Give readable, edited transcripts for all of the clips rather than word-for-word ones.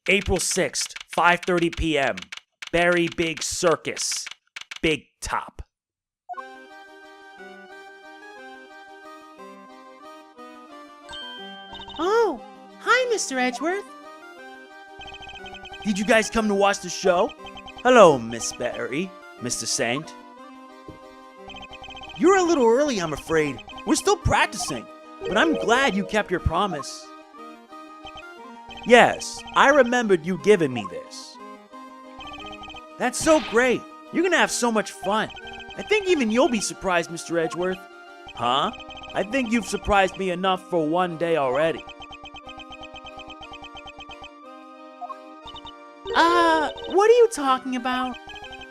April 6th, 5:30 p.m. Berry Big Circus. Big Top. Oh, hi, Mr. Edgeworth. Did you guys come to watch the show? Hello, Miss Berry, Mr. Saint. You're a little early, I'm afraid. We're still practicing, but I'm glad you kept your promise. Yes, I remembered you giving me this. That's so great. You're gonna have so much fun. I think even you'll be surprised, Mr. Edgeworth. Huh? I think you've surprised me enough for one day already. What are you talking about?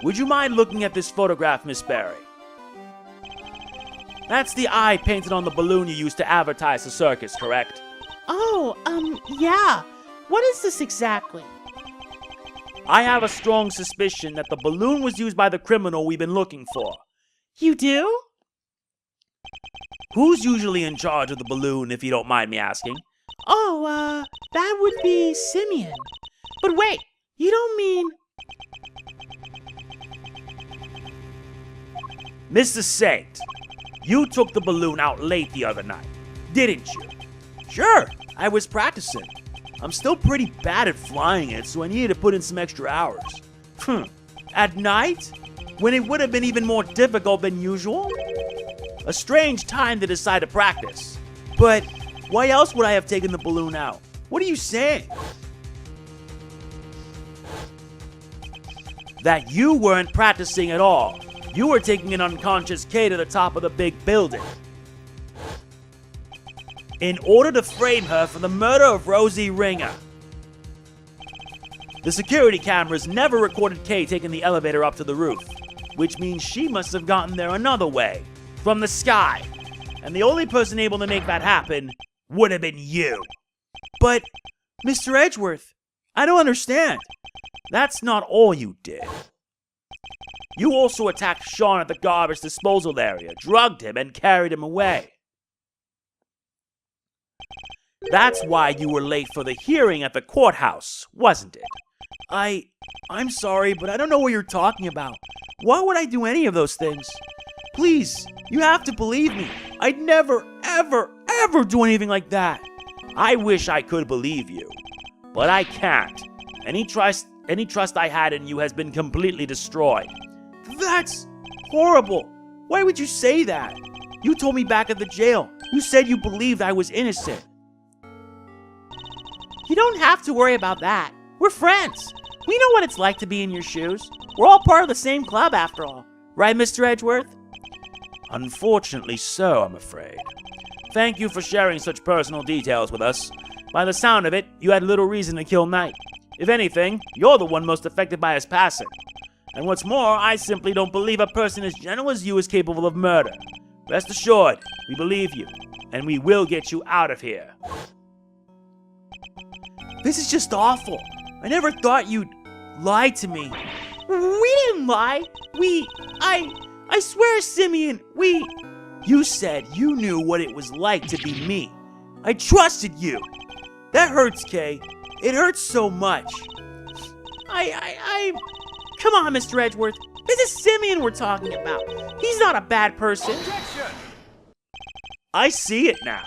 Would you mind looking at this photograph, Miss Berry? That's the eye painted on the balloon you used to advertise the circus, correct? Oh, yeah. What is this exactly? I have a strong suspicion that the balloon was used by the criminal we've been looking for. You do? Who's usually in charge of the balloon, if you don't mind me asking? Oh, that would be Simeon. But wait, you don't mean... Mr. Saint, you took the balloon out late the other night, didn't you? Sure, I was practicing. I'm still pretty bad at flying it, so I needed to put in some extra hours. At night? When it would have been even more difficult than usual? A strange time to decide to practice. But why else would I have taken the balloon out? What are you saying? That you weren't practicing at all. You were taking an unconscious K to the top of the big building in order to frame her for the murder of Rosie Ringer. The security cameras never recorded Kay taking the elevator up to the roof, which means she must have gotten there another way, from the sky. And the only person able to make that happen would have been you. But, Mr. Edgeworth, I don't understand. That's not all you did. You also attacked Sean at the garbage disposal area, drugged him, and carried him away. That's why you were late for the hearing at the courthouse, wasn't it? I'm sorry, but I don't know what you're talking about. Why would I do any of those things? Please, you have to believe me. I'd never, ever do anything like that. I wish I could believe you, but I can't. Any trust I had in you has been completely destroyed. That's horrible. Why would you say that? You told me back at the jail. You said you believed I was innocent. You don't have to worry about that. We're friends. We know what it's like to be in your shoes. We're all part of the same club after all. Right, Mr. Edgeworth? Unfortunately so, I'm afraid. Thank you for sharing such personal details with us. By the sound of it, you had little reason to kill Knight. If anything, you're the one most affected by his passing. And what's more, I simply don't believe a person as gentle as you is capable of murder. Rest assured, we believe you, and we will get you out of here. This is just awful. I never thought you'd lie to me. We didn't lie. I swear, Simeon, You said you knew what it was like to be me. I trusted you. That hurts, Kay. It hurts so much. Come on, Mr. Edgeworth. This is Simeon we're talking about. He's not a bad person. Objection! I see it now.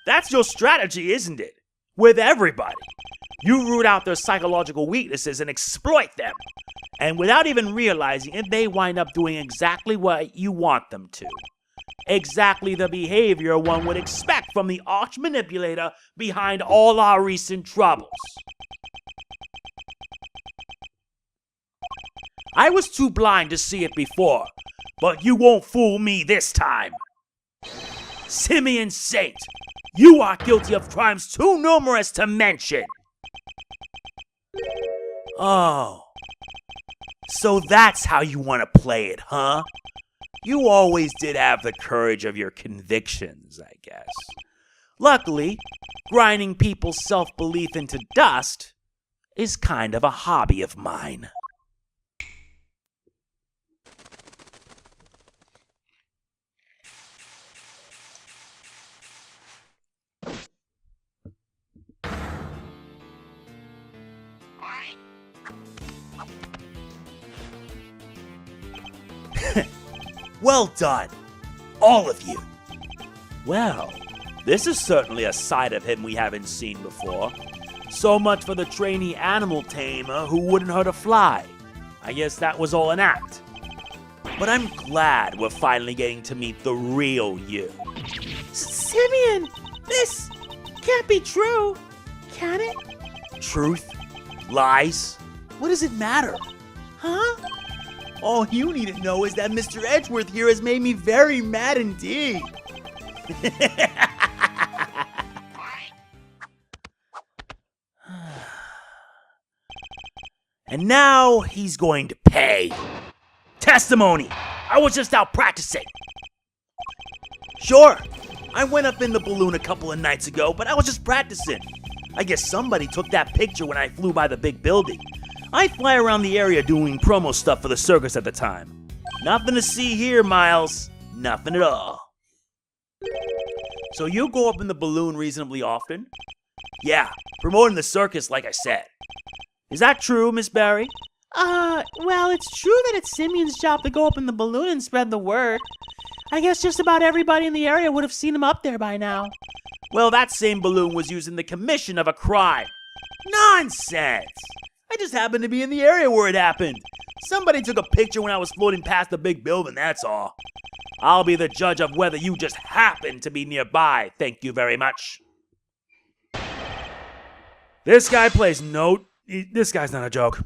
That's your strategy, isn't it? With everybody. You root out their psychological weaknesses and exploit them. And without even realizing it, they wind up doing exactly what you want them to. Exactly the behavior one would expect from the arch manipulator behind all our recent troubles. I was too blind to see it before, but you won't fool me this time. Simeon Saint, you are guilty of crimes too numerous to mention. Oh, so that's how you want to play it, huh? You always did have the courage of your convictions, I guess. Luckily, grinding people's self-belief into dust is kind of a hobby of mine. Well done, all of you. Well, this is certainly a side of him we haven't seen before. So much for the trainee animal tamer who wouldn't hurt a fly. I guess that was all an act. But I'm glad we're finally getting to meet the real you. Simeon, this can't be true, can it? Truth? Lies? What does it matter? Huh? All you need to know is that Mr. Edgeworth here has made me very mad indeed. And now he's going to pay. Testimony! I was just out practicing. Sure, I went up in the balloon a couple of nights ago, but I was just practicing. I guess somebody took that picture when I flew by the big building. I fly around the area doing promo stuff for the circus at the time. Nothing to see here, Miles. Nothing at all. So you go up in the balloon reasonably often? Yeah, promoting the circus like I said. Is that true, Miss Berry? Well, it's true that it's Simeon's job to go up in the balloon and spread the word. I guess just about everybody in the area would have seen him up there by now. Well, that same balloon was used in the commission of a crime. Nonsense! I just happened to be in the area where it happened. Somebody took a picture when I was floating past the big building, that's all. I'll be the judge of whether you just happened to be nearby, thank you very much. This guy plays note. This guy's not a joke.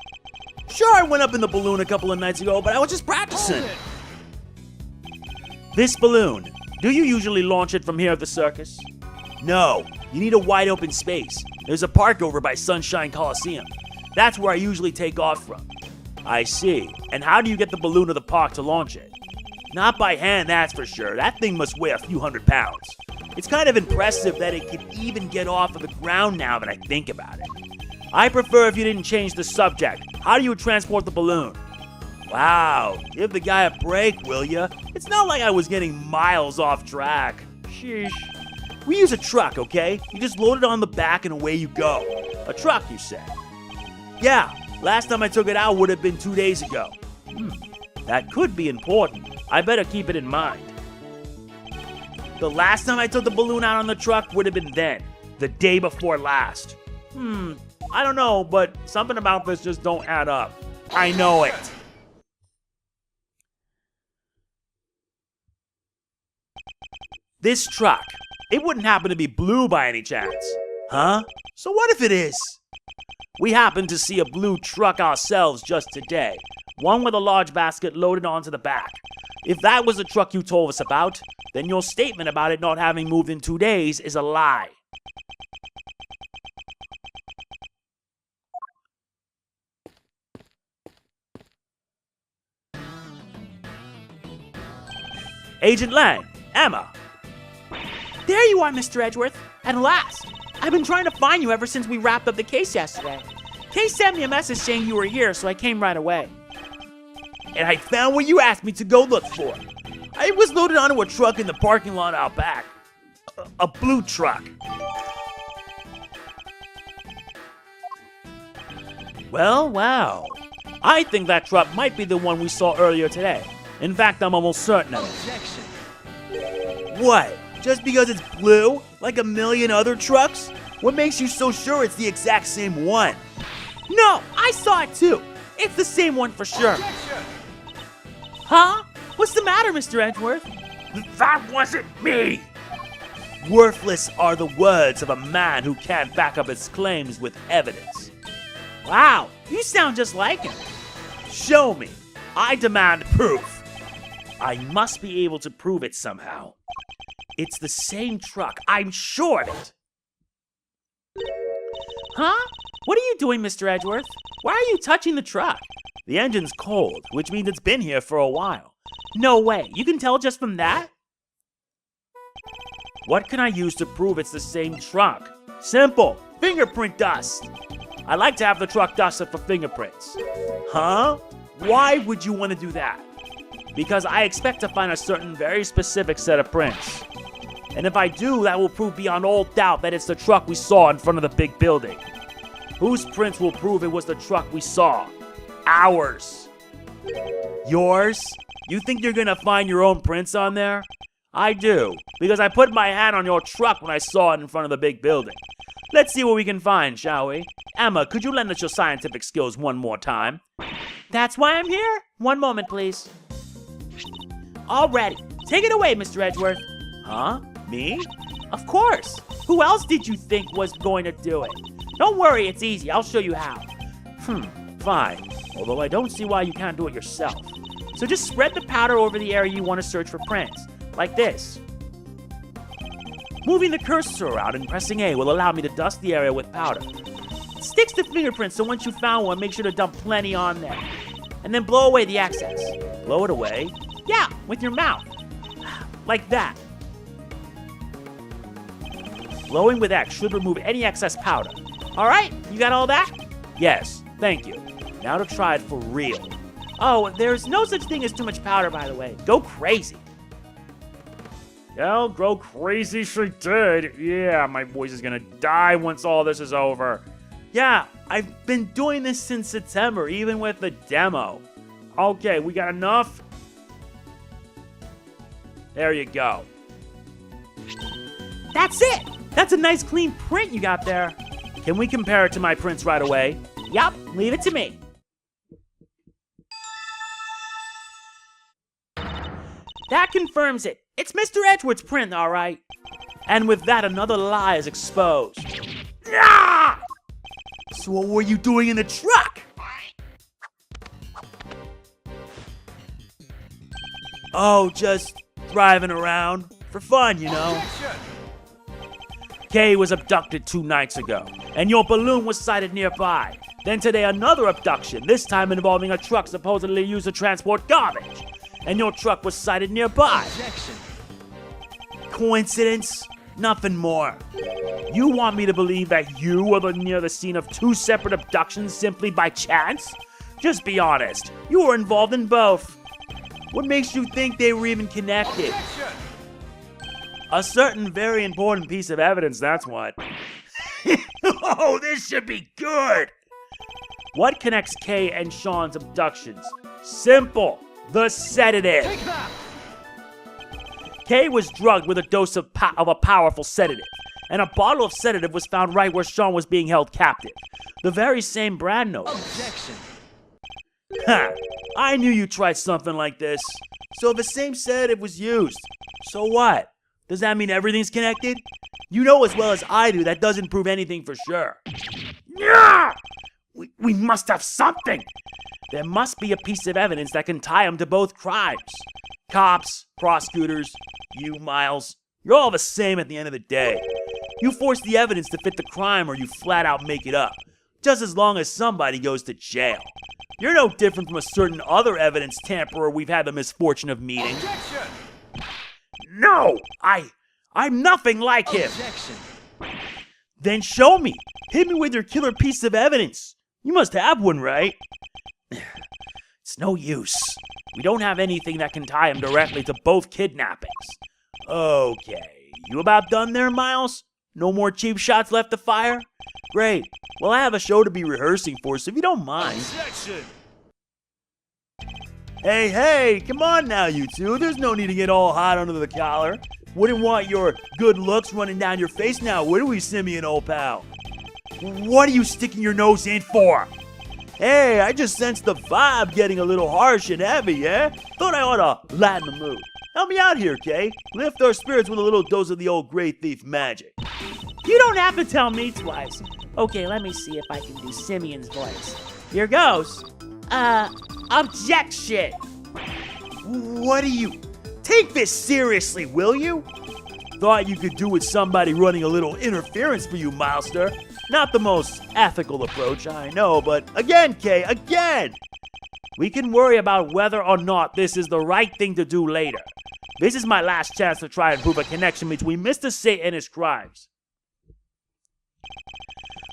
Sure, I went up in the balloon a couple of nights ago, but I was just practicing. This balloon, do you usually launch it from here at the circus? No, you need a wide open space. There's a park over by Sunshine Coliseum. That's where I usually take off from. I see. And how do you get the balloon to the park to launch it? Not by hand, that's for sure. That thing must weigh a few hundred pounds. It's kind of impressive that it can even get off of the ground now that I think about it. I prefer if you didn't change the subject. How do you transport the balloon? Wow, give the guy a break, will ya? It's not like I was getting miles off track. Sheesh. We use a truck, okay? You just load it on the back and away you go. A truck, you said? Yeah, last time I took it out would have been 2 days ago. That could be important. I better keep it in mind. The last time I took the balloon out on the truck would have been then. The day before last. I don't know, but something about this just don't add up. I know it. This truck, it wouldn't happen to be blue by any chance. Huh? So what if it is? We happened to see a blue truck ourselves just today. One with a large basket loaded onto the back. If that was the truck you told us about, then your statement about it not having moved in 2 days is a lie. Agent Lang, Emma. There you are, Mr. Edgeworth. At last. I've been trying to find you ever since we wrapped up the case yesterday. Case sent me a message saying you were here, so I came right away. And I found what you asked me to go look for. I was loaded onto a truck in the parking lot out back. A blue truck. Well. I think that truck might be the one we saw earlier today. In fact, I'm almost certain of it. What? Just because it's blue? Like a million other trucks? What makes you so sure it's the exact same one? No, I saw it too. It's the same one for sure. Huh? What's the matter, Mr. Edgeworth? That wasn't me! Worthless are the words of a man who can't back up his claims with evidence. Wow, you sound just like him. Show me. I demand proof. I must be able to prove it somehow. It's the same truck. I'm sure of it. Huh? What are you doing, Mr. Edgeworth? Why are you touching the truck? The engine's cold, which means it's been here for a while. No way. You can tell just from that? What can I use to prove it's the same truck? Simple. Fingerprint dust. I like to have the truck dusted for fingerprints. Huh? Why would you want to do that? Because I expect to find a certain very specific set of prints. And if I do, that will prove beyond all doubt that it's the truck we saw in front of the big building. Whose prints will prove it was the truck we saw? Ours. Yours? You think you're gonna find your own prints on there? I do, because I put my hand on your truck when I saw it in front of the big building. Let's see what we can find, shall we? Emma, could you lend us your scientific skills one more time? That's why I'm here. One moment, please. All ready. Take it away, Mr. Edgeworth. Huh? Me? Of course. Who else did you think was going to do it? Don't worry, it's easy. I'll show you how. Fine. Although I don't see why you can't do it yourself. So just spread the powder over the area you want to search for prints, like this. Moving the cursor around and pressing A will allow me to dust the area with powder. It sticks to fingerprints, so once you found one, make sure to dump plenty on there. And then blow away the excess. Blow it away? Yeah, with your mouth. Like that. Blowing with X should remove any excess powder. All right, you got all that? Yes, thank you. Now to try it for real. Oh, there's no such thing as too much powder, by the way. Go crazy. Well, go crazy she did. Yeah, my voice is gonna die once all this is over. Yeah, I've been doing this since September, even with the demo. Okay, we got enough? There you go. That's it. That's a nice clean print you got there. Can we compare it to my prints right away? Yup, leave it to me. That confirms it. It's Mr. Edgeworth's print, all right. And with that, another lie is exposed. Ah! So what were you doing in the truck? Oh, just driving around. For fun, you know. Kay was abducted 2 nights ago, and your balloon was sighted nearby. Then today, another abduction, this time involving a truck supposedly used to transport garbage. And your truck was sighted nearby. Objection. Coincidence? Nothing more. You want me to believe that you were near the scene of 2 separate abductions simply by chance? Just be honest. You were involved in both. What makes you think they were even connected? Objection. A certain very important piece of evidence, that's what. Oh, this should be good. What connects Kay and Sean's abductions? Simple. The sedative. Kay was drugged with a dose of a powerful sedative, and a bottle of sedative was found right where Sean was being held captive. The very same brand note. Objection. Ha! I knew you tried something like this. So the same sedative was used. So what? Does that mean everything's connected? You know as well as I do that doesn't prove anything for sure. Yeah! We must have something. There must be a piece of evidence that can tie them to both crimes. Cops, prosecutors, you, Miles, you're all the same at the end of the day. You force the evidence to fit the crime or you flat out make it up, just as long as somebody goes to jail. You're no different from a certain other evidence tamperer we've had the misfortune of meeting. Objection! No! I'm nothing like him! Objection! Then show me! Hit me with your killer piece of evidence! You must have one, right? It's no use. We don't have anything that can tie him directly to both kidnappings. Okay, you about done there, Miles? No more cheap shots left to fire? Great. Well, I have a show to be rehearsing for, so if you don't mind. Objection! Hey, come on now, you two. There's no need to get all hot under the collar. Wouldn't want your good looks running down your face now, would we, Simeon, old pal? What are you sticking your nose in for? Hey, I just sensed the vibe getting a little harsh and heavy, yeah? Thought I ought to lighten the mood. Help me out here, Kay. Lift our spirits with a little dose of the old Grey Thief magic. You don't have to tell me twice. Okay, let me see if I can do Simeon's voice. Here goes. Objection. What do you... Take this seriously, will you? Thought you could do with somebody running a little interference for you, Milester. Not the most ethical approach, I know, but again, Kay, again! We can worry about whether or not this is the right thing to do later. This is my last chance to try and prove a connection between Mr. Saint and his crimes.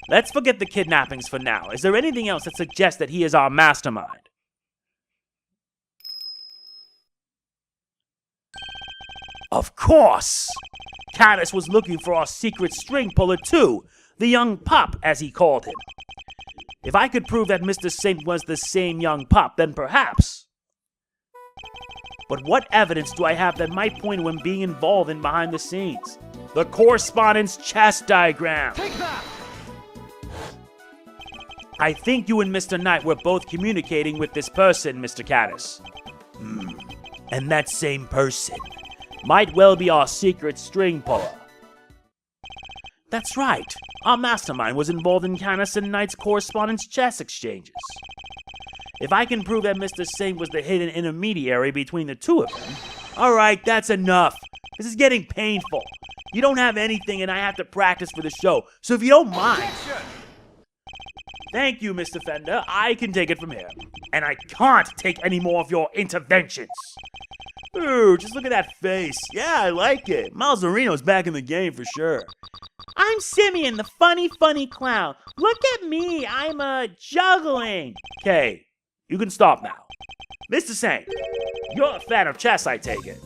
Let's forget the kidnappings for now. Is there anything else that suggests that he is our mastermind? Of course! Kanis was looking for our secret string puller too, the young pup, as he called him. If I could prove that Mr. Saint was the same young pup, then perhaps... But what evidence do I have that might point to him being involved in behind the scenes? The correspondence chess diagram. Take that! I think you and Mr. Knight were both communicating with this person, Mr. Kanis. And that same person might well be our secret string puller. That's right. Our mastermind was involved in Kanis and Knight's correspondence chess exchanges. If I can prove that Mr. Saint was the hidden intermediary between the two of them... Alright, that's enough. This is getting painful. You don't have anything and I have to practice for the show, so if you don't mind... Thank you, Mr. Fender. I can take it from here. And I can't take any more of your interventions. Ooh, just look at that face. Yeah, I like it. Malzarino's back in the game for sure. I'm Simeon, the funny clown. Look at me, I'm juggling. Okay, you can stop now. Mr. Saint, you're a fan of chess, I take it.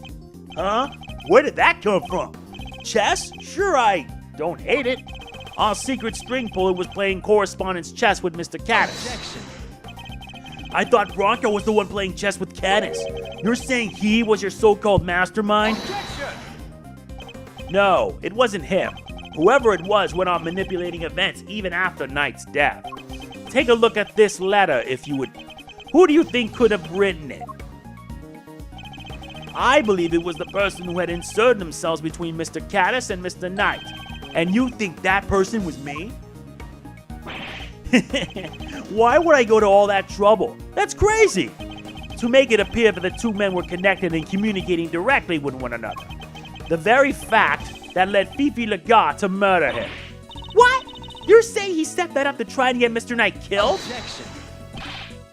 Huh? Where did that come from? Chess? Sure, I don't hate it. Our secret string puller was playing correspondence chess with Mr. Kanis. I thought Bronco was the one playing chess with Kanis. You're saying he was your so-called mastermind? No, it wasn't him. Whoever it was went on manipulating events even after Knight's death. Take a look at this letter if you would. Who do you think could have written it? I believe it was the person who had inserted themselves between Mr. Kanis and Mr. Knight. And you think that person was me? Why would I go to all that trouble? That's crazy! To make it appear that the two men were connected and communicating directly with one another. The very fact that led Fifi Laguarde to murder him. What? You're saying he set that up to try and get Mr. Knight killed?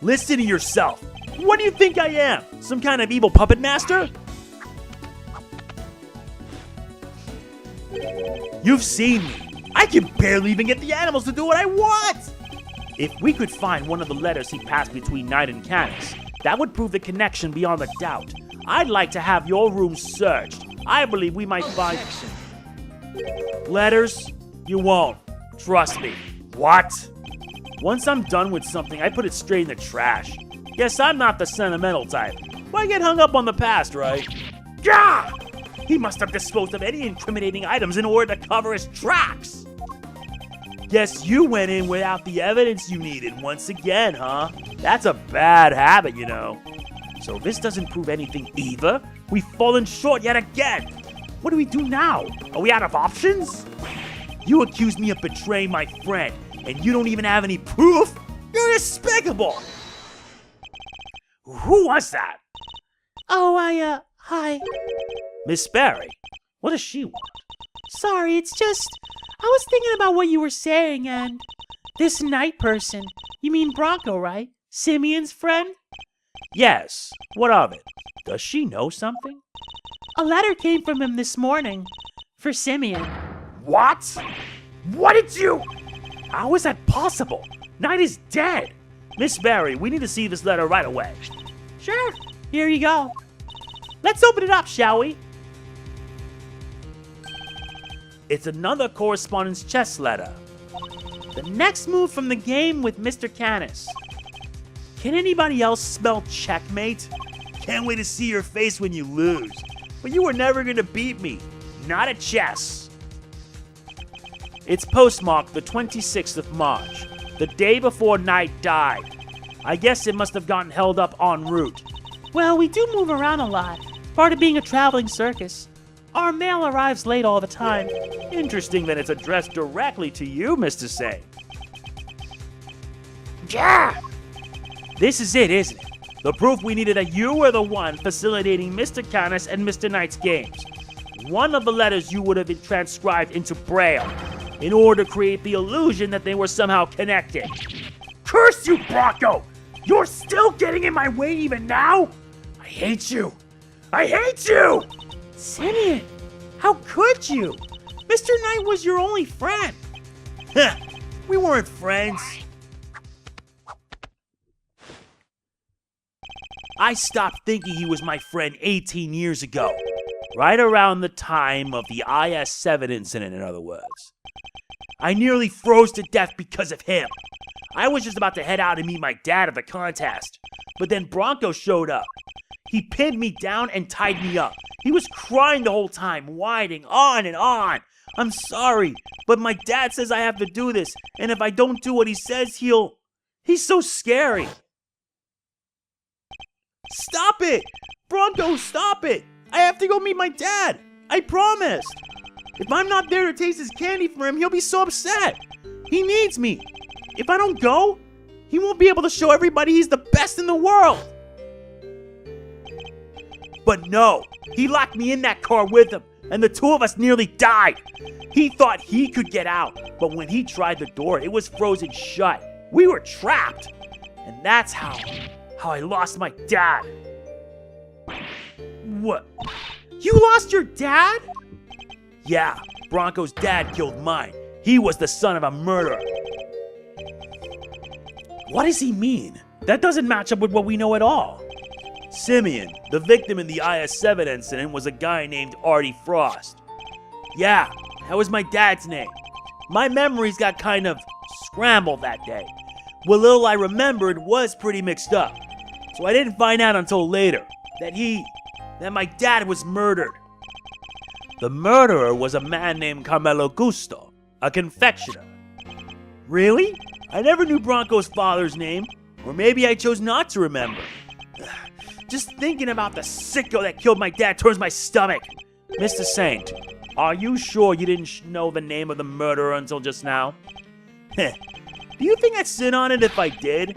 Listen to yourself. What do you think I am? Some kind of evil puppet master? You've seen me. I can barely even get the animals to do what I want. If we could find one of the letters he passed between Knight and Kanis, that would prove the connection beyond a doubt. I'd like to have your room searched. I believe we might find... Letters? You won't. Trust me. What? Once I'm done with something, I put it straight in the trash. Guess I'm not the sentimental type. Why get hung up on the past, right? Gah! He must have disposed of any incriminating items in order to cover his tracks. Guess you went in without the evidence you needed once again, huh? That's a bad habit, you know. So this doesn't prove anything either. We've fallen short yet again. What do we do now? Are we out of options? You accuse me of betraying my friend, and you don't even have any proof? You're despicable! Who was that? Oh, hi. Miss Berry. What does she want? Sorry, it's just, I was thinking about what you were saying, and this Knight person, you mean Bronco, right? Simeon's friend? Yes. What of it? Does she know something? A letter came from him this morning. For Simeon. What? What did you... How is that possible? Knight is dead. Miss Berry, we need to see this letter right away. Sure. Here you go. Let's open it up, shall we? It's another correspondence chess letter. The next move from the game with Mr. Kanis. Can anybody else smell checkmate? Can't wait to see your face when you lose. But you were never gonna beat me. Not at chess. It's postmarked the 26th of March, the day before Knight died. I guess it must have gotten held up en route. Well, we do move around a lot. Part of being a traveling circus. Our mail arrives late all the time. Interesting that it's addressed directly to you, Mr. Saint. Yeah! This is it, isn't it? The proof we needed that you were the one facilitating Mr. Kanis and Mr. Knight's games. One of the letters you would have been transcribed into Braille in order to create the illusion that they were somehow connected. Curse you, Bronco! You're still getting in my way even now? I hate you! I hate you! Simeon, how could you? Mr. Knight was your only friend. Heh, we weren't friends. I stopped thinking he was my friend 18 years ago. Right around the time of the IS-7 incident, in other words. I nearly froze to death because of him. I was just about to head out and meet my dad at the contest. But then Bronco showed up. He pinned me down and tied me up. He was crying the whole time, whining on and on. I'm sorry, but my dad says I have to do this, and if I don't do what he says, he's so scary. Stop it! Bronco, stop it! I have to go meet my dad! I promised! If I'm not there to taste his candy for him, he'll be so upset! He needs me! If I don't go, he won't be able to show everybody he's the best in the world! But no, he locked me in that car with him, and the two of us nearly died. He thought he could get out, but when he tried the door, it was frozen shut. We were trapped, and that's how I lost my dad. What? You lost your dad? Yeah, Bronco's dad killed mine. He was the son of a murderer. What does he mean? That doesn't match up with what we know at all. Simeon, the victim in the IS-7 incident, was a guy named Artie Frost. Yeah, that was my dad's name. My memories got kind of scrambled that day. What little I remembered was pretty mixed up. So I didn't find out until later that my dad was murdered. The murderer was a man named Carmelo Gusto, a confectioner. Really? I never knew Bronco's father's name, or maybe I chose not to remember. Just thinking about the sicko that killed my dad turns my stomach. Mr. Saint, are you sure you didn't know the name of the murderer until just now? Do you think I'd sit on it if I did?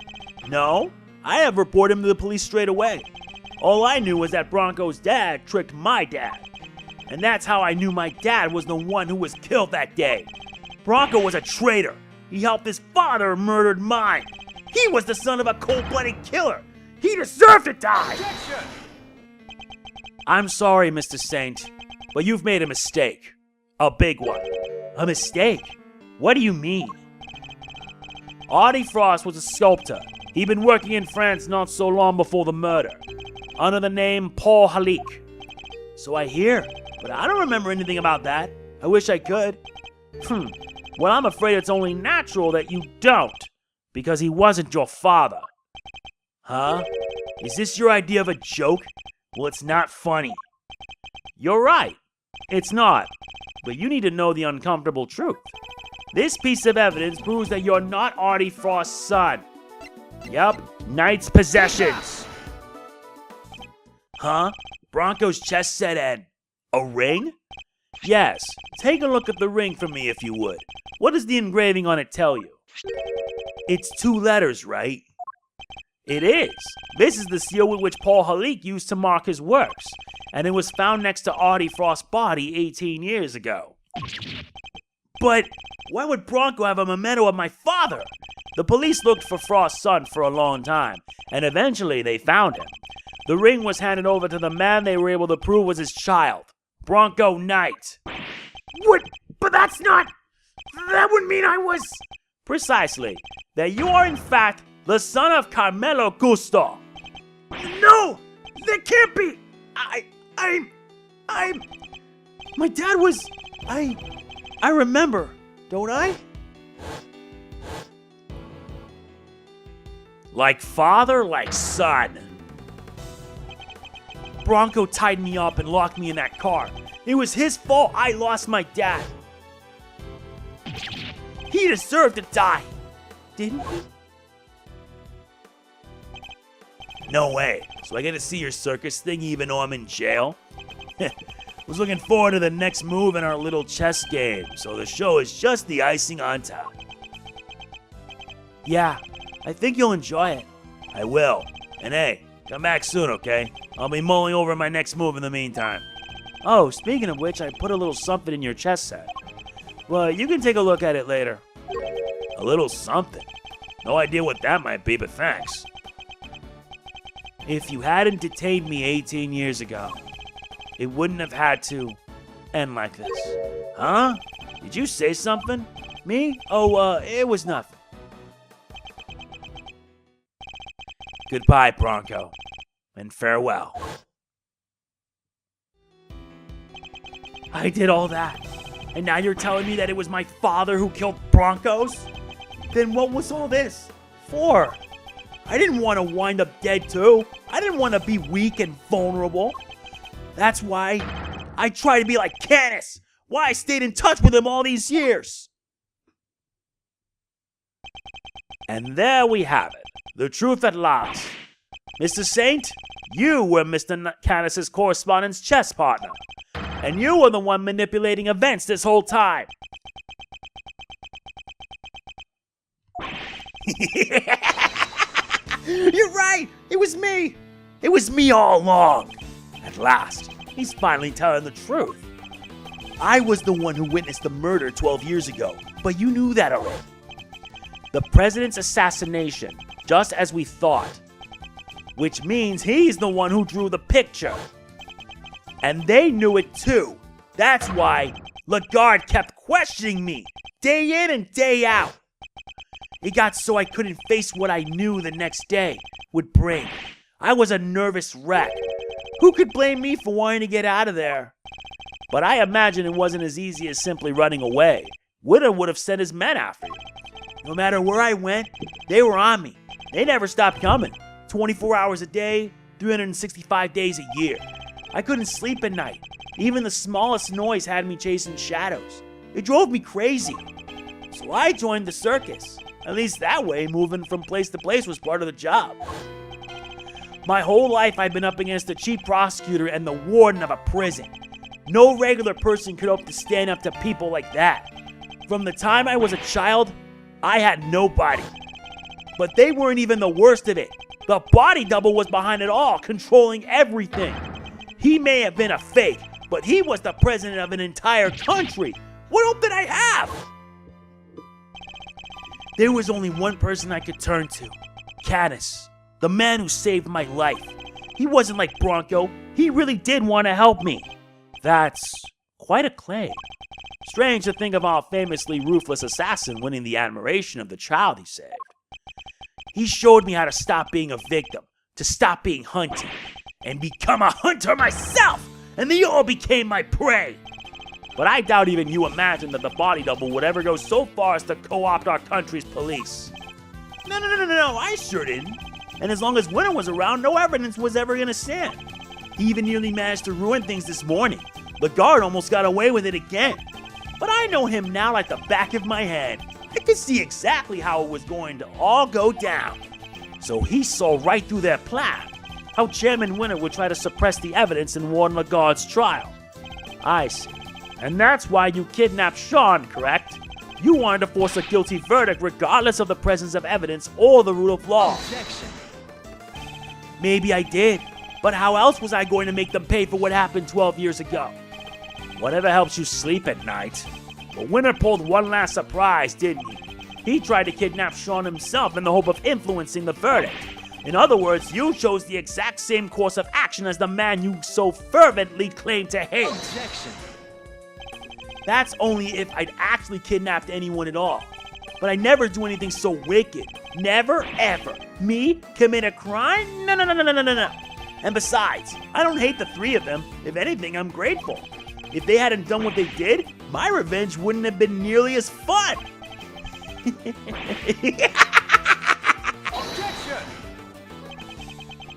No, I have reported him to the police straight away. All I knew was that Bronco's dad tricked my dad. And that's how I knew my dad was the one who was killed that day. Bronco was a traitor. He helped his father murder mine. He was the son of a cold-blooded killer. He deserved to die! Objection! I'm sorry, Mr. Saint, but you've made a mistake. A big one. A mistake? What do you mean? Artie Frost was a sculptor. He'd been working in France not so long before the murder, under the name Paul Halik. So I hear, but I don't remember anything about that. I wish I could. Well, I'm afraid it's only natural that you don't, because he wasn't your father. Huh? Is this your idea of a joke? Well, it's not funny. You're right. It's not. But you need to know the uncomfortable truth. This piece of evidence proves that you're not Artie Frost's son. Yep, Knight's possessions. Huh? Bronco's chess set and a ring? Yes, take a look at the ring for me if you would. What does the engraving on it tell you? It's 2 letters, right? It is. This is the seal with which Paul Halik used to mark his works, and it was found next to Artie Frost's body 18 years ago. But why would Bronco have a memento of my father? The police looked for Frost's son for a long time, and eventually they found him. The ring was handed over to the man they were able to prove was his child, Bronco Knight. What? But that's not... That would mean I was... Precisely. That you are in fact the son of Carmelo Gusto. No! That can't be! I'm... My dad was... I remember, don't I? Like father, like son. Bronco tied me up and locked me in that car. It was his fault I lost my dad. He deserved to die, didn't he? No way. So I get to see your circus thing even though I'm in jail? Was looking forward to the next move in our little chess game, so the show is just the icing on top. Yeah, I think you'll enjoy it. I will. And hey, come back soon, okay? I'll be mulling over my next move in the meantime. Oh, speaking of which, I put a little something in your chess set. Well, you can take a look at it later. A little something? No idea what that might be, but thanks. If you hadn't detained me 18 years ago, it wouldn't have had to end like this. Huh? Did you say something? Me? Oh, it was nothing. Goodbye, Bronco, and farewell. I did all that, and now you're telling me that it was my father who killed Broncos? Then what was all this for? I didn't want to wind up dead too. I didn't want to be weak and vulnerable. That's why I tried to be like Kanis. Why I stayed in touch with him all these years. And there we have it. The truth at last. Mr. Saint, you were Mr. Kanis' correspondence chess partner. And you were the one manipulating events this whole time. You're right! It was me! It was me all along! At last, he's finally telling the truth. I was the one who witnessed the murder 12 years ago, but you knew that already. The president's assassination, just as we thought. Which means he's the one who drew the picture. And they knew it too. That's why Laguarde kept questioning me, day in and day out. It got so I couldn't face what I knew the next day would bring. I was a nervous wreck. Who could blame me for wanting to get out of there? But I imagine it wasn't as easy as simply running away. Winner would have sent his men after you. No matter where I went, they were on me. They never stopped coming. 24 hours a day, 365 days a year. I couldn't sleep at night. Even the smallest noise had me chasing shadows. It drove me crazy. So I joined the circus. At least that way, moving from place to place was part of the job. My whole life I've been up against the chief prosecutor and the warden of a prison. No regular person could hope to stand up to people like that. From the time I was a child, I had nobody. But they weren't even the worst of it. The body double was behind it all, controlling everything. He may have been a fake, but he was the president of an entire country. What hope did I have? There was only one person I could turn to. Kanis, the man who saved my life. He wasn't like Bronco. He really did want to help me. That's quite a claim. Strange to think of our famously ruthless assassin winning the admiration of the child he saved. He showed me how to stop being a victim, to stop being hunted, and become a hunter myself, and they all became my prey. But I doubt even you imagined that the body double would ever go so far as to co-opt our country's police. No, I sure didn't. And as long as Winner was around, no evidence was ever gonna stand. He even nearly managed to ruin things this morning. Laguarde almost got away with it again. But I know him now like the back of my hand. I could see exactly how it was going to all go down. So he saw right through their plan. How Chairman Winner would try to suppress the evidence in Warden Laguarde's trial. I see. And that's why you kidnapped Sean, correct? You wanted to force a guilty verdict regardless of the presence of evidence or the rule of law. Objection. Maybe I did, but how else was I going to make them pay for what happened 12 years ago? Whatever helps you sleep at night. The Winner pulled one last surprise, didn't he? He tried to kidnap Sean himself in the hope of influencing the verdict. In other words, you chose the exact same course of action as the man you so fervently claimed to hate. Objection. That's only if I'd actually kidnapped anyone at all. But I never do anything so wicked. Never, ever. Me commit a crime? No. And besides, I don't hate the three of them. If anything, I'm grateful. If they hadn't done what they did, my revenge wouldn't have been nearly as fun. Objection.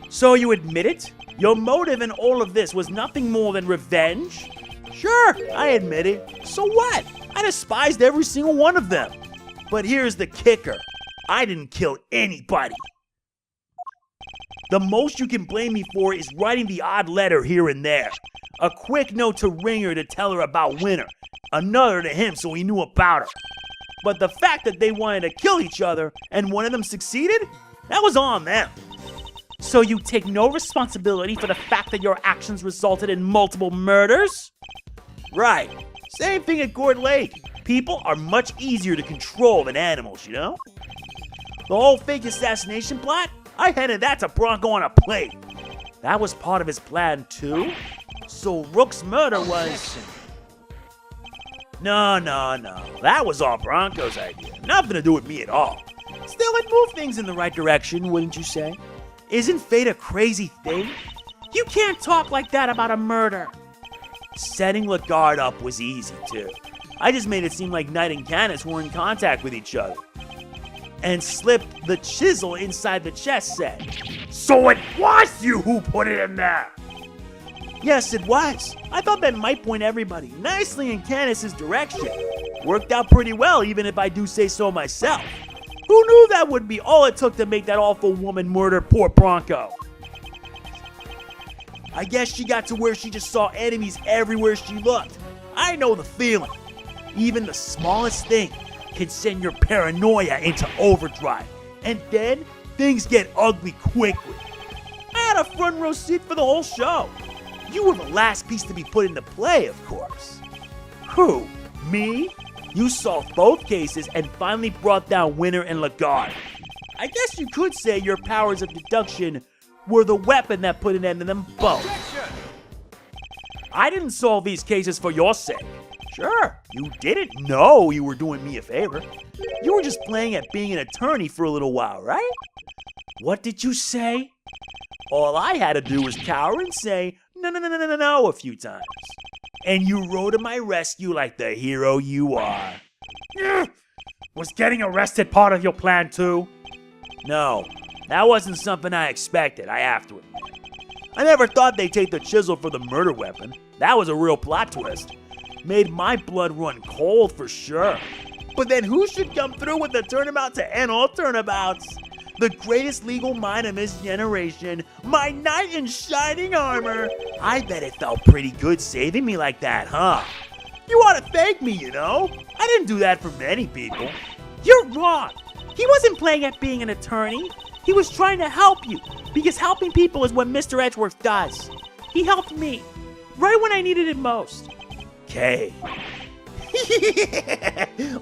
So you admit it? Your motive in all of this was nothing more than revenge? Sure, I admit it. So what? I despised every single one of them. But here's the kicker. I didn't kill anybody. The most you can blame me for is writing the odd letter here and there. A quick note to Ringer to tell her about Winner. Another to him so he knew about her. But the fact that they wanted to kill each other and one of them succeeded, that was on them. So you take no responsibility for the fact that your actions resulted in multiple murders? Right. Same thing at Gourd Lake. People are much easier to control than animals, you know? The whole fake assassination plot? I handed that to Bronco on a plate. That was part of his plan too? So Rook's murder was... No. That was all Bronco's idea. Nothing to do with me at all. Still, it moved things in the right direction, wouldn't you say? Isn't fate a crazy thing? You can't talk like that about a murder. Setting Laguarde up was easy, too. I just made it seem like Knight and Kanis were in contact with each other. and slipped the chisel inside the chess set. So it was you who put it in there? Yes, it was. I thought that might point everybody nicely in Canis' direction. Worked out pretty well, even if I do say so myself. Who knew that would be all it took to make that awful woman murder poor Bronco? I guess she got to where she just saw enemies everywhere she looked. I know the feeling. Even the smallest thing can send your paranoia into overdrive. And then, things get ugly quickly. I had a front row seat for the whole show. You were the last piece to be put into play, of course. Who? Me? You solved both cases and finally brought down Winner and Laguarde. I guess you could say your powers of deduction were the weapon that put an end to them both. I didn't solve these cases for your sake. Sure, you didn't know you were doing me a favor. You were just playing at being an attorney for a little while, right? What did you say? All I had to do was cower and say, no, a few times. And you rode to my rescue like the hero you are. Was getting arrested part of your plan too? No, that wasn't something I expected, I have to admit. I never thought they'd take the chisel for the murder weapon. That was a real plot twist. Made my blood run cold for sure. But then who should come through with the turnabout to end all turnabouts? The greatest legal mind of his generation, my knight in shining armor. I bet it felt pretty good saving me like that, huh? You ought to thank me, you know? I didn't do that for many people. You're wrong. He wasn't playing at being an attorney. He was trying to help you, because helping people is what Mr. Edgeworth does. He helped me, right when I needed it most. Okay.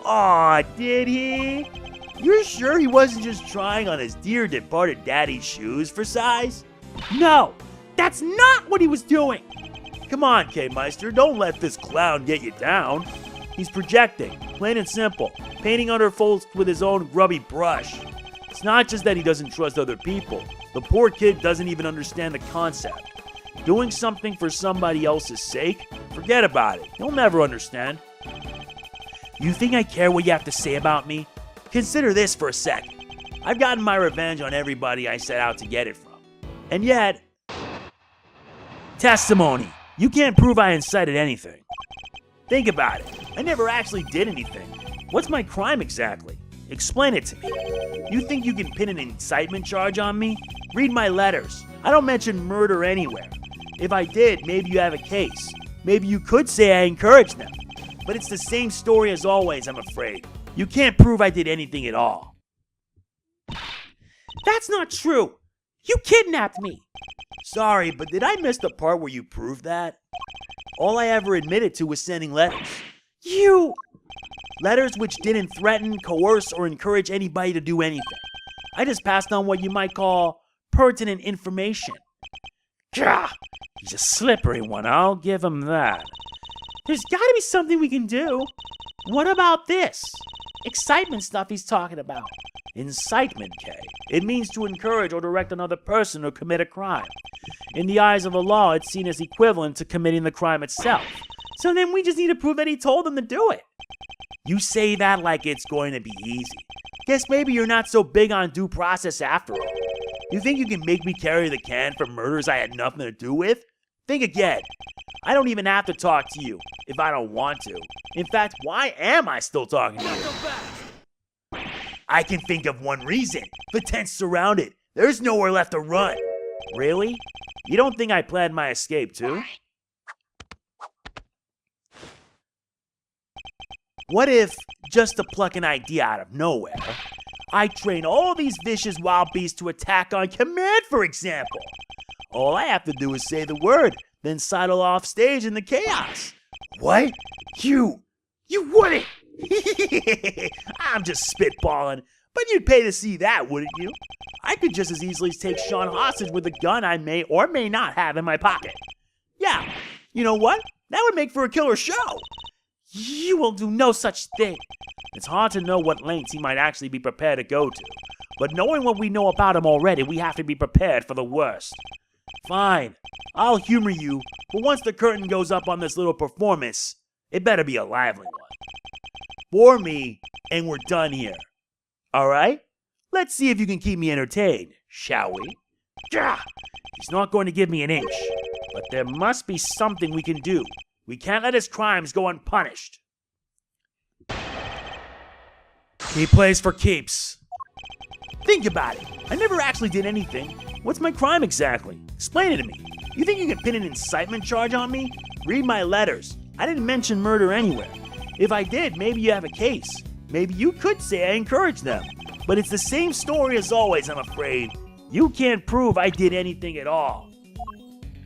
Aw, did he? You're sure he wasn't just trying on his dear departed daddy's shoes for size? No, that's not what he was doing. Come on, K-Meister, don't let this clown get you down. He's projecting, plain and simple, painting under faults with his own grubby brush. It's not just that he doesn't trust other people. The poor kid doesn't even understand the concept. Doing something for somebody else's sake? Forget about it. He'll never understand. You think I care what you have to say about me? Consider this for a second. I've gotten my revenge on everybody I set out to get it from. And yet, testimony. You can't prove I incited anything. Think about it. I never actually did anything. What's my crime exactly? Explain it to me. You think you can pin an incitement charge on me? Read my letters. I don't mention murder anywhere. If I did, maybe you have a case. Maybe you could say I encouraged them. But it's the same story as always, I'm afraid. You can't prove I did anything at all. That's not true. You kidnapped me. Sorry, but did I miss the part where you proved that? All I ever admitted to was sending letters. Letters which didn't threaten, coerce, or encourage anybody to do anything. I just passed on what you might call pertinent information. Gah! He's a slippery one, I'll give him that. There's gotta be something we can do. What about this? Excitement stuff he's talking about. Incitement, Kay. It means to encourage or direct another person to commit a crime. In the eyes of the law, it's seen as equivalent to committing the crime itself. So then we just need to prove that he told them to do it. You say that like it's going to be easy. Guess maybe you're not so big on due process after all. You think you can make me carry the can for murders I had nothing to do with? Think again. I don't even have to talk to you if I don't want to. In fact, why am I still talking to you? I can think of one reason. The tent's surrounded. There's nowhere left to run. Really? You don't think I planned my escape too? What if, just to pluck an idea out of nowhere, I train all these vicious wild beasts to attack on command, for example? All I have to do is say the word, then sidle off stage in the chaos. What? You wouldn't! I'm just spitballing, but you'd pay to see that, wouldn't you? I could just as easily take Sean hostage with a gun I may or may not have in my pocket. Yeah, you know what? That would make for a killer show. You will do no such thing. It's hard to know what lengths he might actually be prepared to go to. But knowing what we know about him already, we have to be prepared for the worst. Fine, I'll humor you, but once the curtain goes up on this little performance, it better be a lively one. Bore me, and we're done here. Alright? Let's see if you can keep me entertained, shall we? Yeah! He's not going to give me an inch. But there must be something we can do. We can't let his crimes go unpunished. He plays for keeps. Think about it. I never actually did anything. What's my crime exactly? Explain it to me. You think you can pin an incitement charge on me? Read my letters. I didn't mention murder anywhere. If I did, maybe you have a case. Maybe you could say I encouraged them. But it's the same story as always, I'm afraid. You can't prove I did anything at all.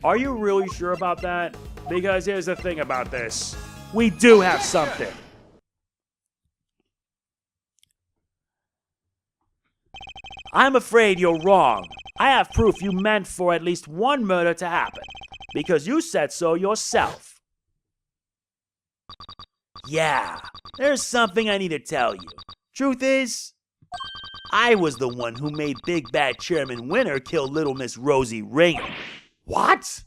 Are you really sure about that? Because here's the thing about this. We do have something. I'm afraid you're wrong. I have proof you meant for at least one murder to happen. Because you said so yourself. Yeah, there's something I need to tell you. Truth is, I was the one who made Big Bad Chairman Winner kill Little Miss Rosie Ringer. What?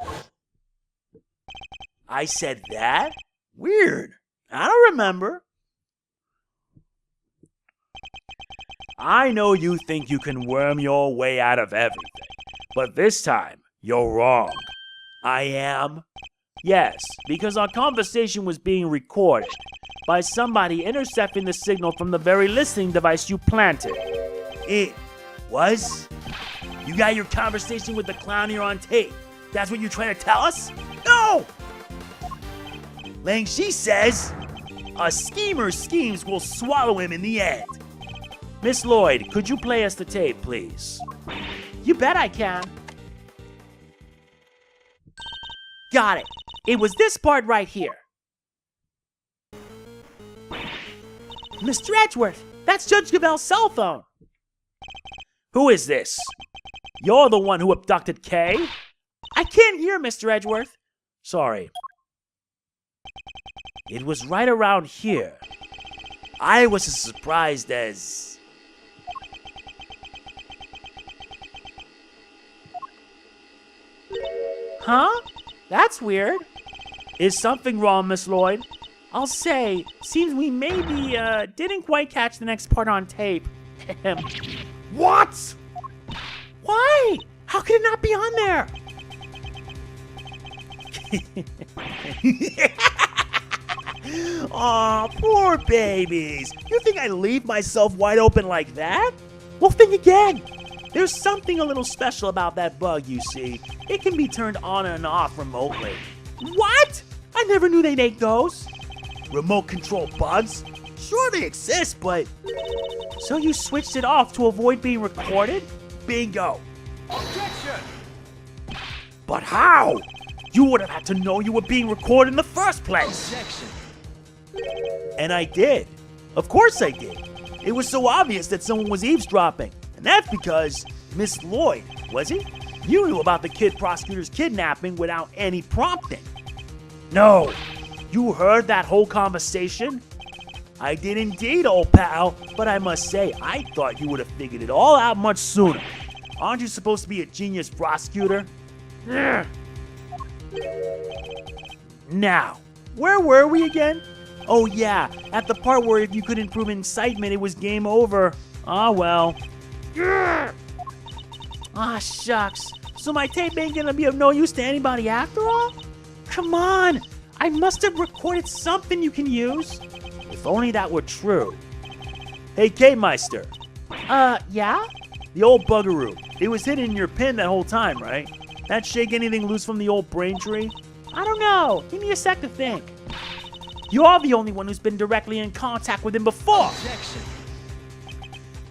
I said that? Weird. I don't remember. I know you think you can worm your way out of everything, but this time, you're wrong. I am? Yes, because our conversation was being recorded by somebody intercepting the signal from the very listening device you planted. It was? You got your conversation with the clown here on tape. That's what you're trying to tell us? No! Lang-Shi says, a schemer's schemes will swallow him in the end. Miss Lloyd, could you play us the tape, please? You bet I can. Got it. It was this part right here. Mr. Edgeworth, that's Judge Gabel's cell phone. Who is this? You're the one who abducted Kay? I can't hear, Mr. Edgeworth. Sorry. It was right around here. I was as surprised as... Huh? That's weird. Is something wrong, Miss Lloyd? I'll say, seems we maybe didn't quite catch the next part on tape. What? Why? How could it not be on there? Aw, poor babies. You think I leave myself wide open like that? Well, think again. There's something a little special about that bug, you see. It can be turned on and off remotely. What? I never knew they make those. Remote control bugs? Sure they exist, but... So you switched it off to avoid being recorded? Bingo. Objection! But how? You would have had to know you were being recorded in the first place. Objection! And I did. Of course I did. It was so obvious that someone was eavesdropping. And that's because Miss Lloyd, was it? You knew about the kid prosecutor's kidnapping without any prompting. No. You heard that whole conversation? I did indeed, old pal. But I must say, I thought you would have figured it all out much sooner. Aren't you supposed to be a genius prosecutor? Now, where were we again? Oh yeah, at the part where if you couldn't prove incitement, it was game over. Ah well. Ah, shucks. So my tape ain't gonna be of no use to anybody after all? Come on! I must have recorded something you can use. If only that were true. Hey, K-Meister. Yeah? The old buggeroo. It was hidden in your pin that whole time, right? That shake anything loose from the old brain tree? I don't know. Give me a sec to think. You're the only one who's been directly in contact with him before. Objection!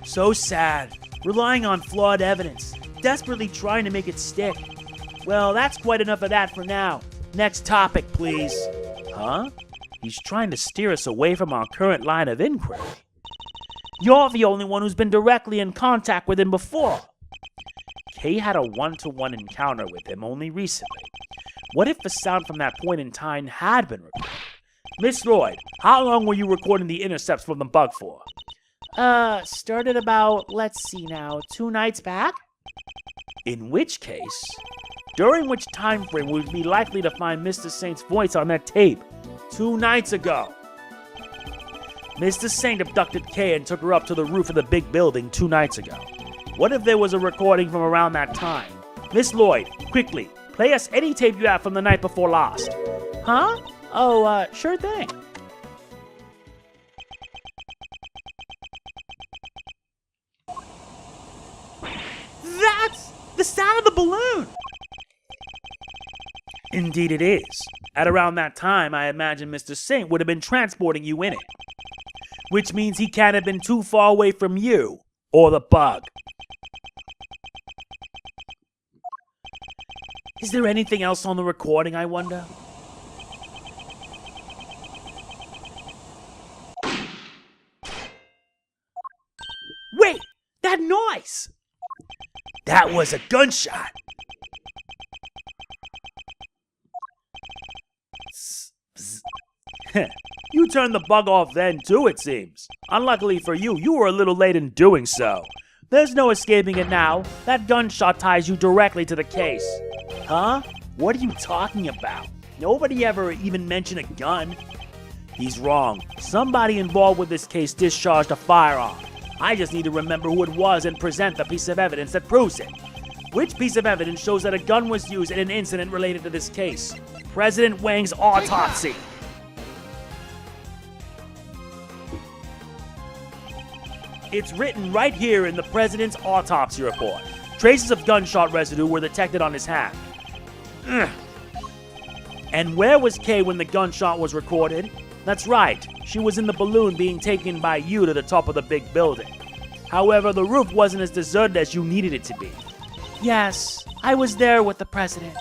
So sad. Relying on flawed evidence. Desperately trying to make it stick. Well, that's quite enough of that for now. Next topic, please. Huh? He's trying to steer us away from our current line of inquiry. You're the only one who's been directly in contact with him before. Kay had a one-to-one encounter with him only recently. What if the sound from that point in time had been recorded? Miss Lloyd, how long were you recording the intercepts from the bug for? Started about, let's see now, 2 nights back? In which case, during which time frame would we be likely to find Mr. Saint's voice on that tape 2 nights ago? Mr. Saint abducted Kay and took her up to the roof of the big building 2 nights ago. What if there was a recording from around that time? Miss Lloyd, quickly, play us any tape you have from the night before last. Huh? Oh, sure thing. That's the sound of the balloon! Indeed it is. At around that time, I imagine Mr. Saint would have been transporting you in it. Which means he can't have been too far away from you, or the bug. Is there anything else on the recording, I wonder? Wait! That noise! That was a gunshot! You turned the bug off then too, it seems. Unluckily for you, you were a little late in doing so. There's no escaping it now. That gunshot ties you directly to the case. Huh? What are you talking about? Nobody ever even mentioned a gun. He's wrong. Somebody involved with this case discharged a firearm. I just need to remember who it was and present the piece of evidence that proves it. Which piece of evidence shows that a gun was used in an incident related to this case? President Wang's autopsy. It's written right here in the president's autopsy report. Traces of gunshot residue were detected on his hand. Ugh. And where was Kay when the gunshot was recorded? That's right, she was in the balloon being taken by you to the top of the big building. However, the roof wasn't as deserted as you needed it to be. Yes, I was there with the president.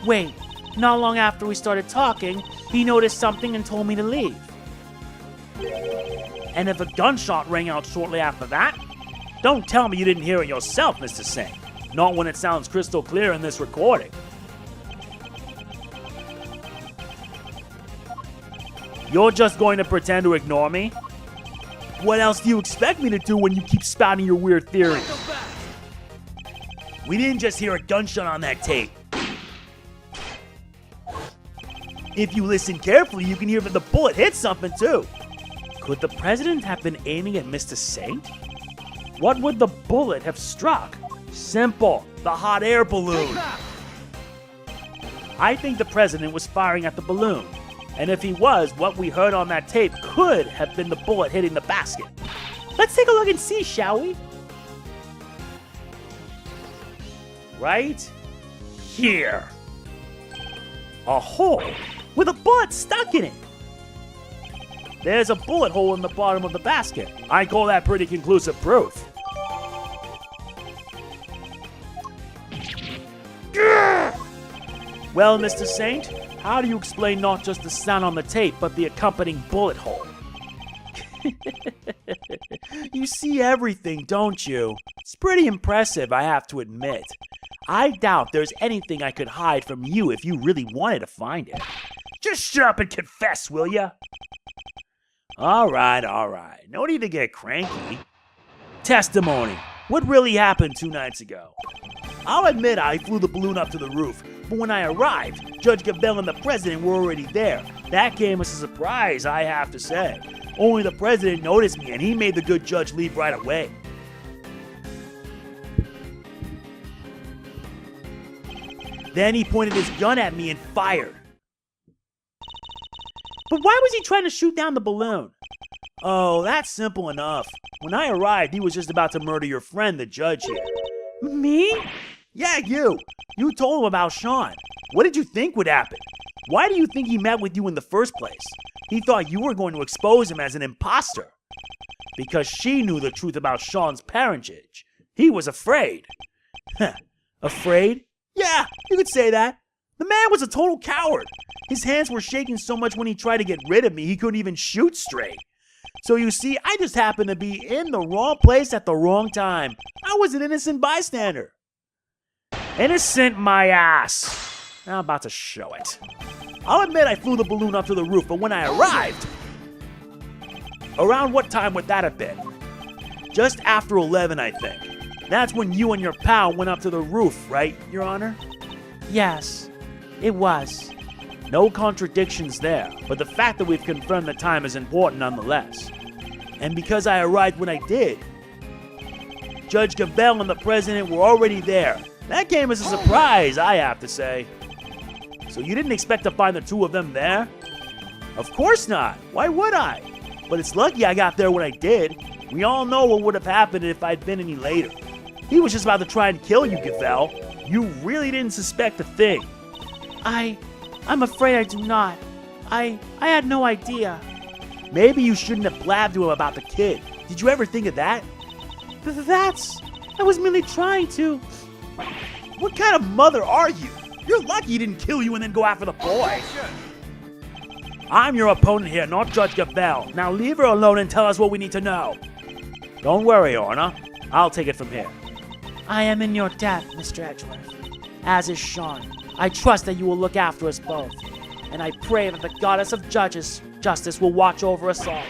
Wait, not long after we started talking, he noticed something and told me to leave. And if a gunshot rang out shortly after that? Don't tell me you didn't hear it yourself, Mr. Saint. Not when it sounds crystal clear in this recording. You're just going to pretend to ignore me? What else do you expect me to do when you keep spouting your weird theories? We didn't just hear a gunshot on that tape. If you listen carefully, you can hear that the bullet hit something too. Could the president have been aiming at Mr. Saint? What would the bullet have struck? Simple, the hot air balloon. I think the president was firing at the balloon. And if he was, what we heard on that tape could have been the bullet hitting the basket. Let's take a look and see, shall we? Right here. A hole with a bullet stuck in it. There's a bullet hole in the bottom of the basket. I call that pretty conclusive proof. Well, Mr. Saint, how do you explain not just the sound on the tape, but the accompanying bullet hole? You see everything, don't you? It's pretty impressive, I have to admit. I doubt there's anything I could hide from you if you really wanted to find it. Just shut up and confess, will ya? All right. No need to get cranky. Testimony. What really happened 2 nights ago? I'll admit I flew the balloon up to the roof, but when I arrived, Judge Gambit and the president were already there. That came as a surprise, I have to say. Only the president noticed me, and he made the good judge leave right away. Then he pointed his gun at me and fired. But why was he trying to shoot down the balloon? Oh, that's simple enough. When I arrived, he was just about to murder your friend, the judge here. Me? Yeah, you. You told him about Sean. What did you think would happen? Why do you think he met with you in the first place? He thought you were going to expose him as an imposter. Because she knew the truth about Sean's parentage. He was afraid. Afraid? Yeah, you could say that. The man was a total coward. His hands were shaking so much when he tried to get rid of me, he couldn't even shoot straight. So you see, I just happened to be in the wrong place at the wrong time. I was an innocent bystander. Innocent my ass. I'm about to show it. I'll admit I flew the balloon up to the roof, but when I arrived... Around what time would that have been? Just after 11, I think. That's when you and your pal went up to the roof, right, Your Honor? Yes, it was. No contradictions there, but the fact that we've confirmed the time is important nonetheless. And because I arrived when I did, Judge Gambit and the president were already there. That came as a surprise, I have to say. So you didn't expect to find the two of them there? Of course not. Why would I? But it's lucky I got there when I did. We all know what would have happened if I'd been any later. He was just about to try and kill you, Gambit. You really didn't suspect a thing. I'm afraid I do not. I had no idea. Maybe you shouldn't have blabbed to him about the kid. Did you ever think of that? I was merely trying to. What kind of mother are you? You're lucky he didn't kill you and then go after the boy. I'm your opponent here, not Judge Gambit. Now leave her alone and tell us what we need to know. Don't worry, Orna. I'll take it from here. I am in your debt, Mr. Edgeworth. As is Sean. I trust that you will look after us both. And I pray that the goddess of justice will watch over us all.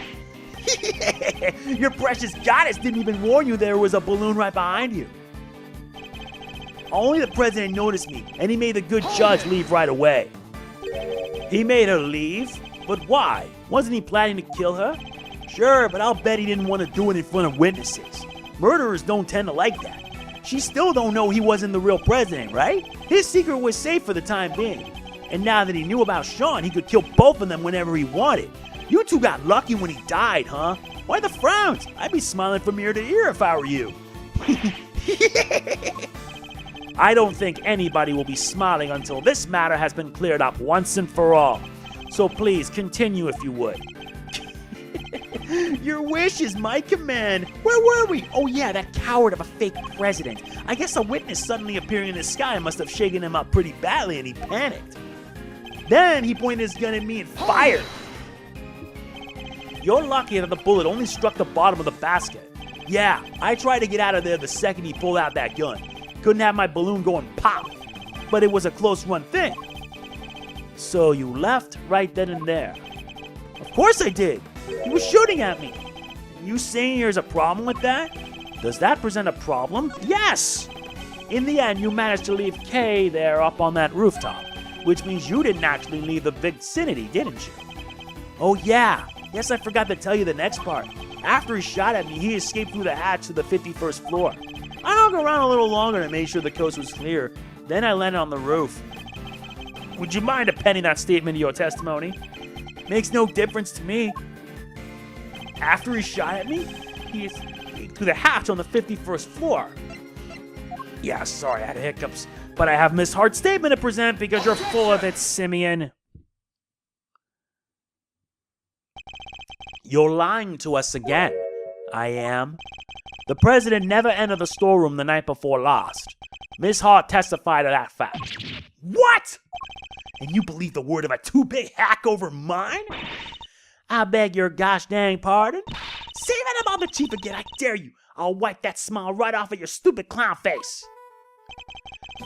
Your precious goddess didn't even warn you there was a balloon right behind you. Only the president noticed me, and he made the good judge leave right away. He made her leave? But why? Wasn't he planning to kill her? Sure, but I'll bet he didn't want to do it in front of witnesses. Murderers don't tend to like that. She still don't know he wasn't the real president, right? His secret was safe for the time being. And now that he knew about Sean, he could kill both of them whenever he wanted. You two got lucky when he died, huh? Why the frowns? I'd be smiling from ear to ear if I were you. I don't think anybody will be smiling until this matter has been cleared up once and for all. So please, continue if you would. Your wish is my command. Where were we? Oh yeah, that coward of a fake president. I guess a witness suddenly appearing in the sky must have shaken him up pretty badly and he panicked. Then he pointed his gun at me and fired. You're lucky that the bullet only struck the bottom of the basket. Yeah, I tried to get out of there the second he pulled out that gun. Couldn't have my balloon going pop. But it was a close run thing. So you left right then and there. Of course I did. He was shooting at me. You saying there's a problem with that? Does that present a problem? Yes! In the end, you managed to leave Kay there up on that rooftop. Which means you didn't actually leave the vicinity, didn't you? Oh yeah. Yes, I forgot to tell you the next part. After he shot at me, he escaped through the hatch to the 51st floor. I hung around a little longer to make sure the coast was clear. Then I landed on the roof. Would you mind appending that statement to your testimony? Makes no difference to me. After he shot at me, he escaped through the hatch on the 51st floor. Yeah, sorry, I had hiccups. But I have Miss Hart's statement to present because you're full of it, Simeon. You're lying to us again. I am. The president never entered the storeroom the night before last. Miss Hart testified to that fact. What? And you believe the word of a two-bit hack over mine? I beg your gosh dang pardon? Say that about the chief again, I dare you. I'll wipe that smile right off of your stupid clown face.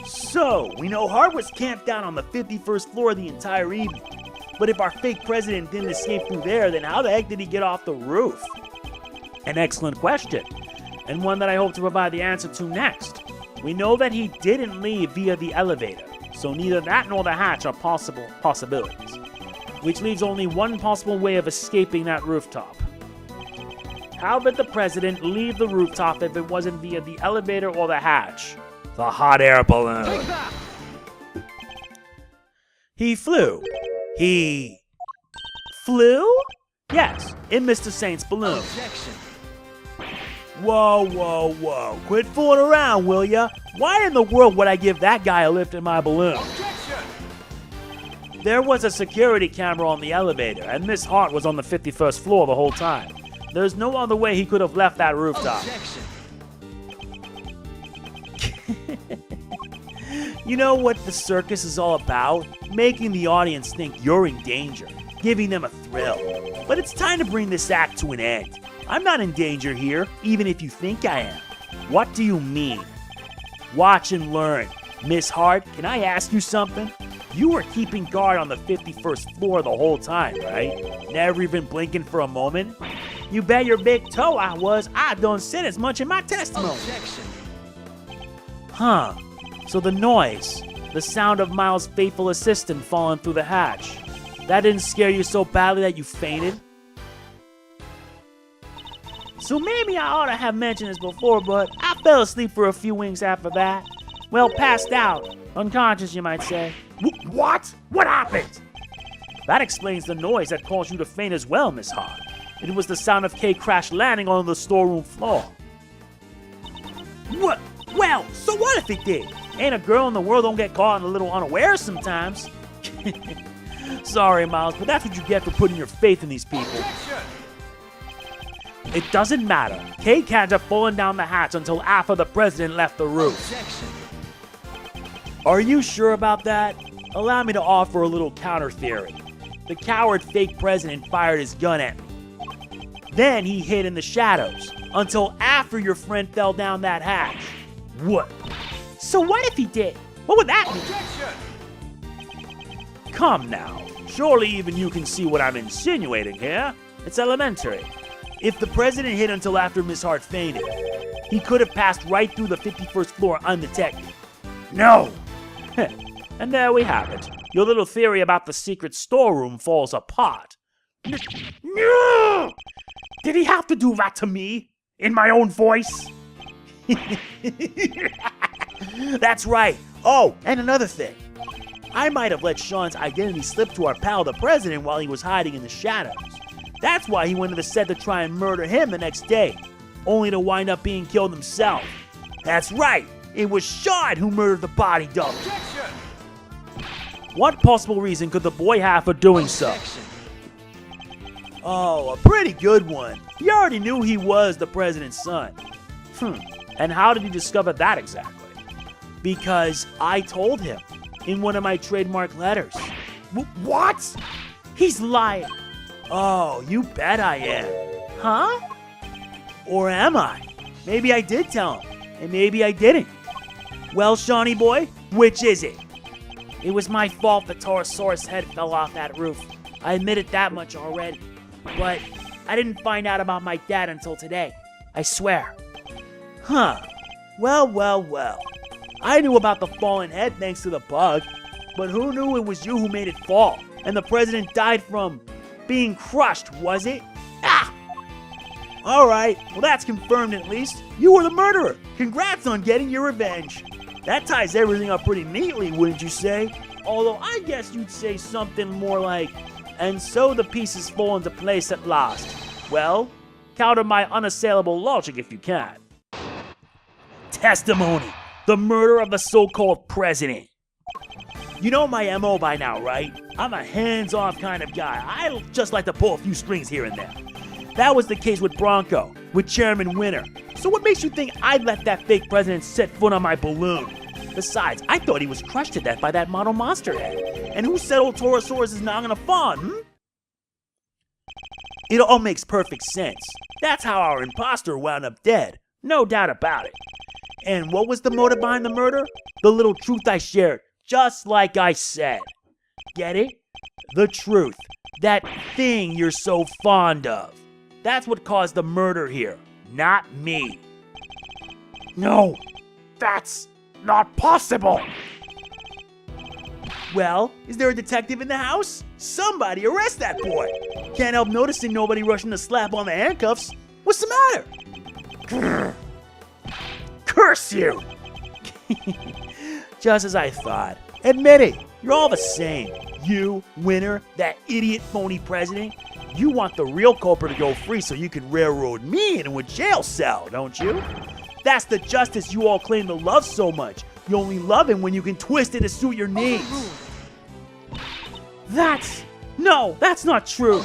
So, we know Hart was camped down on the 51st floor the entire evening. But if our fake president didn't escape through there, then how the heck did he get off the roof? An excellent question, and one that I hope to provide the answer to next. We know that he didn't leave via the elevator, so neither that nor the hatch are possibilities, which leaves only one possible way of escaping that rooftop. How did the president leave the rooftop if it wasn't via the elevator or the hatch? The hot air balloon. He flew. He flew? Yes, in Mr. Saint's balloon. Objection. Whoa, whoa, whoa. Quit fooling around, will ya? Why in the world would I give that guy a lift in my balloon? Objection. There was a security camera on the elevator, and Miss Hart was on the 51st floor the whole time. There's no other way he could have left that rooftop. Objection. You know what the circus is all about? Making the audience think you're in danger, giving them a thrill. But it's time to bring this act to an end. I'm not in danger here, even if you think I am. What do you mean? Watch and learn. Miss Hart, can I ask you something? You were keeping guard on the 51st floor the whole time, right? Never even blinking for a moment? You bet your big toe I was. I don't said as much in my testimony. Objection. Huh. So the noise, the sound of Miles' faithful assistant falling through the hatch, that didn't scare you so badly that you fainted? So maybe I ought to have mentioned this before, but I fell asleep for a few winks after that. Well, passed out. Unconscious, you might say. What? What happened? That explains the noise that caused you to faint as well, Miss Hart. It was the sound of Kay crash landing on the storeroom floor. What? Well, so what if it did? Ain't a girl in the world don't get caught a little unaware sometimes. Sorry, Miles, but that's what you get for putting your faith in these people. It doesn't matter. Kay can't have fallen down the hatch until after the president left the roof. Are you sure about that? Allow me to offer a little counter theory. The coward fake president fired his gun at me. Then he hid in the shadows until after your friend fell down that hatch. What? So what if he did? What would that mean? Come now. Surely even you can see what I'm insinuating here. It's elementary. If the president hid until after Miss Hart fainted, he could have passed right through the 51st floor undetected. No! And there we have it. Your little theory about the secret storeroom falls apart. No! Did he have to do that to me? In my own voice? That's right. Oh, and another thing. I might have let Sean's identity slip to our pal the president while he was hiding in the shadows. That's why he went to the set to try and murder him the next day, only to wind up being killed himself. That's right. It was Sean who murdered the body double. What possible reason could the boy have for doing so? Oh, a pretty good one. He already knew he was the president's son. And how did he discover that exactly? Because I told him in one of my trademark letters. What? He's lying. Oh, you bet I am. Huh? Or am I? Maybe I did tell him, and maybe I didn't. Well, Shawnee boy, which is it? It was my fault the Taurosaurus head fell off that roof. I admitted that much already. But I didn't find out about my dad until today. I swear. Huh. Well. I knew about the fallen head thanks to the bug. But who knew it was you who made it fall? And the president died from being crushed, was it? Ah! Alright, well that's confirmed at least. You were the murderer. Congrats on getting your revenge. That ties everything up pretty neatly, wouldn't you say? Although I guess you'd say something more like, and so the pieces fall into place at last. Well, counter my unassailable logic if you can. Testimony. The murder of the so-called president. You know my MO by now, right? I'm a hands-off kind of guy. I just like to pull a few strings here and there. That was the case with Bronco, with Chairman Winner. So what makes you think I'd let that fake president set foot on my balloon? Besides, I thought he was crushed to death by that model monster head. And who said old Taurosaurus is not gonna fawn, It all makes perfect sense. That's how our imposter wound up dead. No doubt about it. And what was the motive behind the murder? The little truth I shared, just like I said. Get it? The truth. That thing you're so fond of. That's what caused the murder here, not me. No, that's not possible. Well, is there a detective in the house? Somebody arrest that boy. Can't help noticing nobody rushing to slap on the handcuffs. What's the matter? Grr. Curse you! Just as I thought. Admit it, you're all the same. You, Winner, that idiot phony president. You want the real culprit to go free so you can railroad me into a jail cell, don't you? That's the justice you all claim to love so much. You only love him when you can twist it to suit your needs. That's not true.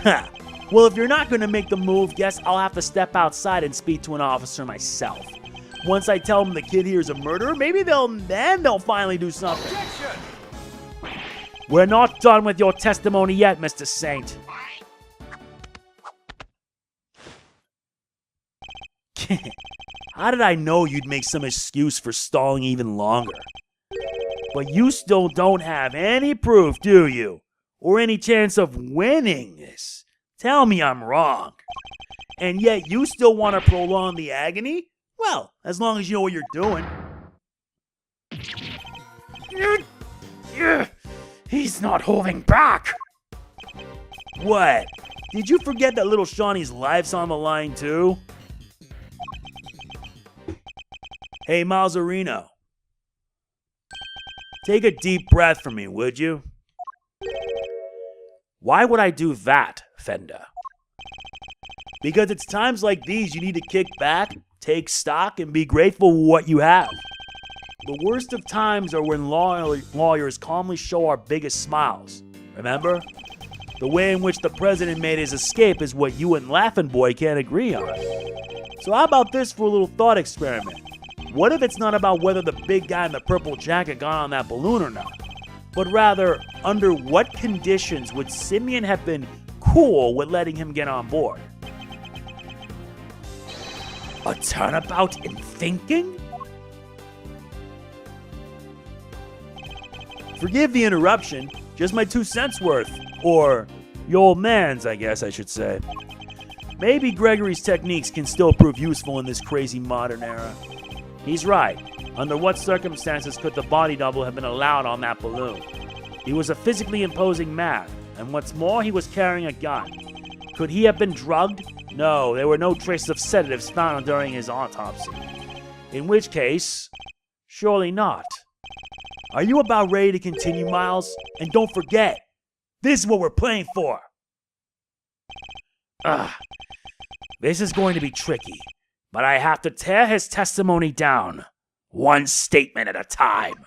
Ha. Well, if you're not going to make the move, guess I'll have to step outside and speak to an officer myself. Once I tell them the kid here is a murderer, maybe they'll finally do something. We're not done with your testimony yet, Mr. Saint. How did I know you'd make some excuse for stalling even longer? But you still don't have any proof, do you? Or any chance of winning this? Tell me I'm wrong. And yet you still want to prolong the agony? Well, as long as you know what you're doing. He's not holding back. What? Did you forget that little Shawnee's life's on the line too? Hey, Malzarino. Take a deep breath for me, would you? Why would I do that, Fenda? Because it's times like these you need to kick back, take stock, and be grateful for what you have. The worst of times are when lawyers calmly show our biggest smiles. Remember? The way in which the president made his escape is what you and Laughing Boy can't agree on. So how about this for a little thought experiment? What if it's not about whether the big guy in the purple jacket got on that balloon or not, but rather, under what conditions would Simeon have been cool with letting him get on board? A turnabout in thinking? Forgive the interruption, just my 2 cents worth. Or, your old man's, I guess I should say. Maybe Gregory's techniques can still prove useful in this crazy modern era. He's right. Under what circumstances could the body double have been allowed on that balloon? He was a physically imposing man, and what's more, he was carrying a gun. Could he have been drugged? No, there were no traces of sedatives found during his autopsy. In which case, surely not. Are you about ready to continue, Miles? And don't forget, this is what we're playing for. This is going to be tricky, but I have to tear his testimony down, one statement at a time.